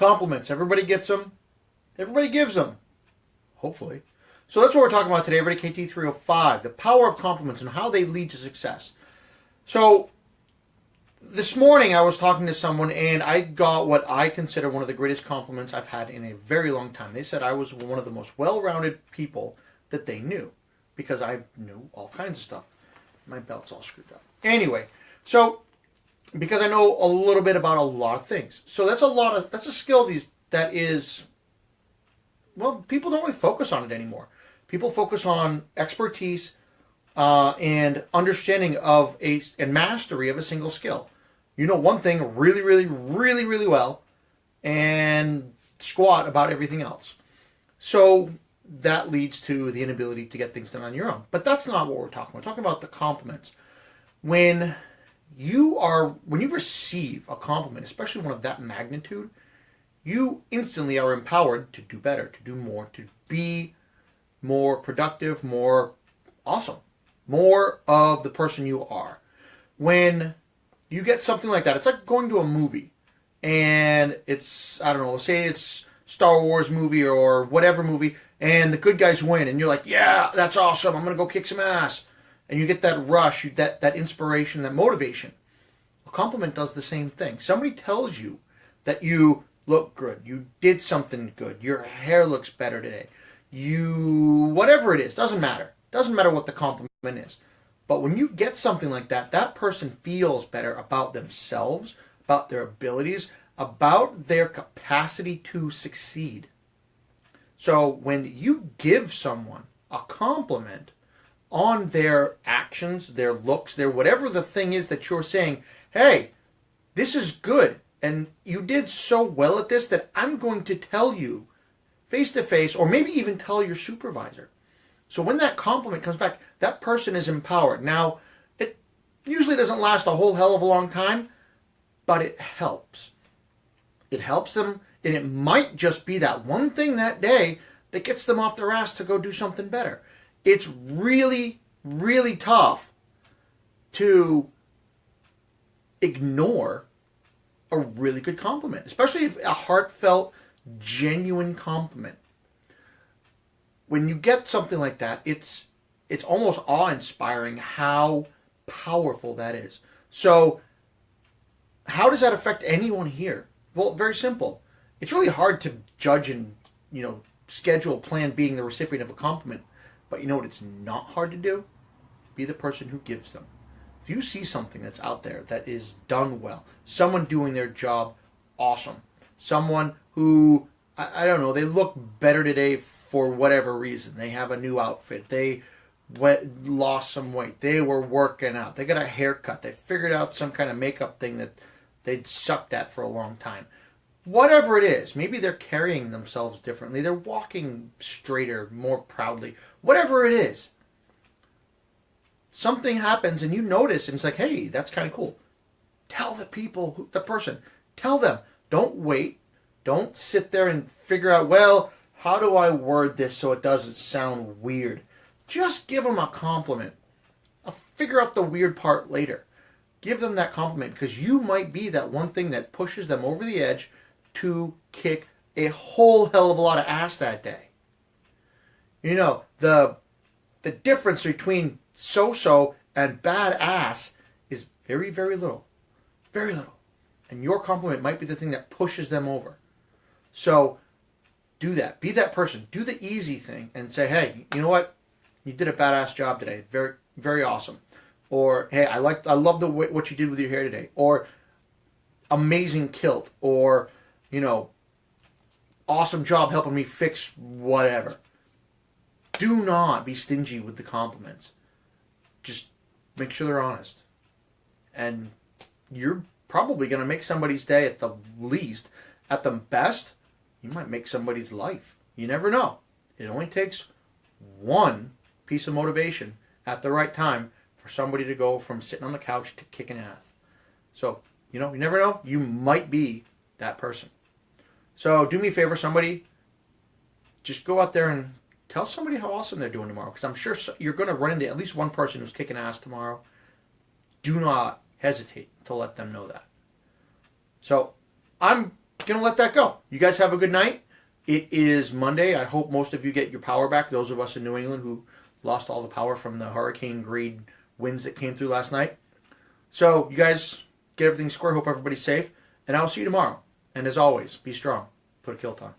Compliments. Everybody gets them. Everybody gives them. Hopefully. So that's what we're talking about today, Everyday KT 305. The power of compliments and how they lead to success. So this morning I was talking to someone and I got what I consider one of the greatest compliments I've had in a very long time. They said I was one of the most well-rounded people that they knew because I knew all kinds of stuff. My belt's all screwed up. Anyway, so because I know a little bit about a lot of things. So that's a skill that is, well, people don't really focus on it anymore. People focus on expertise and understanding of and mastery of a single skill. You know one thing really, really, really, really well and squat about everything else. So that leads to the inability to get things done on your own. But that's not what we're talking about. We're talking about the compliments. When you receive a compliment, especially one of that magnitude, you instantly are empowered to do better, to do more, to be more productive, more awesome, more of the person you are. When you get something like that, it's like going to a movie and it's, I don't know, say it's Star Wars movie or whatever movie, and the good guys win and you're like, yeah, that's awesome, I'm going to go kick some ass. And you get that rush, that inspiration, that motivation. A compliment does the same thing. Somebody tells you that you look good, you did something good, your hair looks better today, whatever it is, doesn't matter. Doesn't matter what the compliment is. But when you get something like that, that person feels better about themselves, about their abilities, about their capacity to succeed. So when you give someone a compliment on their actions, their looks, their whatever the thing is that you're saying, hey, this is good, and you did so well at this that I'm going to tell you face to face, or maybe even tell your supervisor. So when that compliment comes back, that person is empowered. Now, it usually doesn't last a whole hell of a long time, but it helps. It helps them, and it might just be that one thing that day that gets them off their ass to go do something better. It's really, really tough to ignore a really good compliment, especially if a heartfelt, genuine compliment. When you get something like that, it's almost awe-inspiring how powerful that is. So how does that affect anyone here? Well, very simple. It's really hard to judge and, schedule, plan being the recipient of a compliment. But you know what it's not hard to do? Be the person who gives them. If you see something that's out there that is done well, someone doing their job awesome, someone who, I don't know, they look better today for whatever reason. They have a new outfit. They lost some weight. They were working out. They got a haircut. They figured out some kind of makeup thing that they'd sucked at for a long time. Whatever it is, maybe they're carrying themselves differently. They're walking straighter, more proudly. Whatever it is, something happens and you notice and it's like, hey, that's kind of cool. Tell the people, the person, tell them. Don't wait. Don't sit there and figure out, well, how do I word this so it doesn't sound weird? Just give them a compliment. I'll figure out the weird part later. Give them that compliment because you might be that one thing that pushes them over the edge to kick a whole hell of a lot of ass that day. The difference between so-so and badass is very, very little. Very little. And your compliment might be the thing that pushes them over. So do that. Be that person. Do the easy thing and say, hey, you know what? You did a badass job today. Very, very awesome. Or, hey, I love what you did with your hair today. Or, amazing kilt. Or, awesome job helping me fix whatever. Do not be stingy with the compliments. Just make sure they're honest. And you're probably going to make somebody's day at the least. At the best, you might make somebody's life. You never know. It only takes one piece of motivation at the right time for somebody to go from sitting on the couch to kicking ass. So, you never know. You might be that person. So do me a favor, somebody, just go out there and tell somebody how awesome they're doing tomorrow. Because I'm sure you're going to run into at least one person who's kicking ass tomorrow. Do not hesitate to let them know that. So I'm going to let that go. You guys have a good night. It is Monday. I hope most of you get your power back. Those of us in New England who lost all the power from the hurricane grade winds that came through last night. So you guys get everything square. Hope everybody's safe. And I'll see you tomorrow. And as always, be strong. Put a kilt on.